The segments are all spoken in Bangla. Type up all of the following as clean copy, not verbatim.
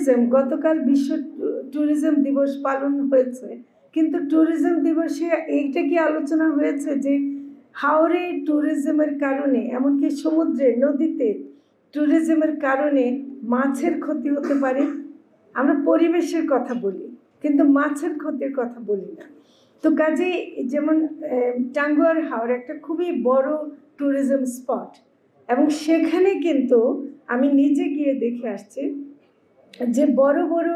ট্যুরিজম গতকাল বিশ্ব ট্যুরিজম দিবস পালন হয়েছে, কিন্তু ট্যুরিজম দিবসে এইটা কি আলোচনা হয়েছে যে হাওরে ট্যুরিজমের কারণে, এমনকি সমুদ্রে নদীতে ট্যুরিজমের কারণে মাছের ক্ষতি হতে পারে? আমরা পরিবেশের কথা বলি কিন্তু মাছের ক্ষতির কথা বলি না। তো কাজেই যেমন টাঙ্গুয়ার হাওর একটা খুবই বড় ট্যুরিজম স্পট, এবং সেখানে কিন্তু আমি নিজে গিয়ে দেখে আসছি যে বড় বড়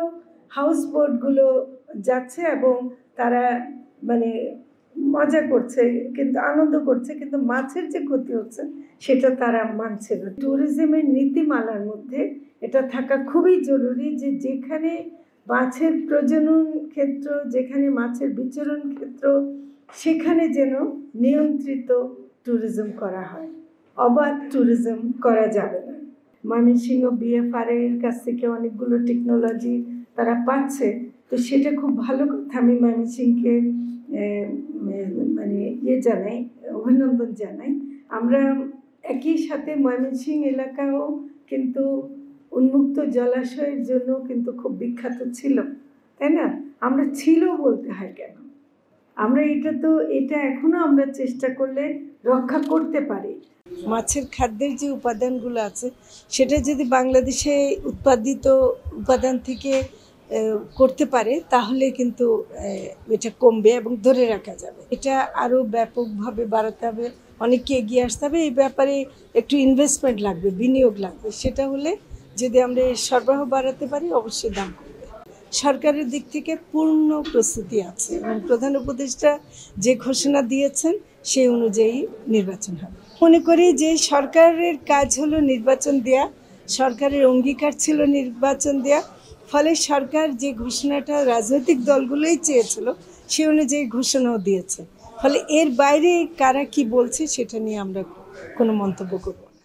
হাউস বোটগুলো যাচ্ছে এবং তারা মানে মজা করছে, কিন্তু আনন্দ করছে, কিন্তু মাছের যে ক্ষতি হচ্ছে সেটা তারা মানছে না। ট্যুরিজমের নীতিমালার মধ্যে এটা থাকা খুবই জরুরি যে যেখানে মাছের প্রজনন ক্ষেত্র, যেখানে মাছের বিচরণ ক্ষেত্র, সেখানে যেন নিয়ন্ত্রিত ট্যুরিজম করা হয়, অবাধ ট্যুরিজম করা যাবে না। ময়মনসিংহ বিএফআর এর কাছ থেকে অনেকগুলো টেকনোলজি তারা পাচ্ছে, তো সেটা খুব ভালো কথা। আমি ময়মনসিংহকে মানে জানাই, অভিনন্দন জানাই। আমরা একই সাথে ময়মনসিংহ এলাকাও কিন্তু উন্মুক্ত জলাশয়ের জন্য কিন্তু খুব বিখ্যাত ছিল, তাই না? আমরা ছিল বলতে হয় কেন? আমরা এটা এখনো আমরা চেষ্টা করলে রক্ষা করতে পারি। মাছের খাদ্যের যে উপাদানগুলো আছে সেটা যদি বাংলাদেশে উৎপাদিত উপাদান থেকে করতে পারে তাহলে কিন্তু এটা কমবে এবং ধরে রাখা যাবে। এটা আরও ব্যাপকভাবে বাড়াতে হবে, অনেককে এগিয়ে আসতে হবে। এই ব্যাপারে একটু ইনভেস্টমেন্ট লাগবে, বিনিয়োগ লাগবে। সেটা হলে যদি আমরা সরবরাহ বাড়াতে পারি অবশ্যই দাম কমবে। সরকারের দিক থেকে পূর্ণ প্রস্তুতি আছে এবং প্রধান উপদেষ্টা যে ঘোষণা দিয়েছেন সেই অনুযায়ী নির্বাচন হবে। মনে করি যে সরকারের কাজ হলো নির্বাচন দেয়া, সরকারের অঙ্গীকার ছিল নির্বাচন দেয়া, ফলে সরকার যে ঘোষণাটা রাজনৈতিক দলগুলোই চেয়েছিল সেই অনুযায়ী ঘোষণাও দিয়েছে। ফলে এর বাইরে কারা কি বলছে সেটা নিয়ে আমরা কোনো মন্তব্য করব না।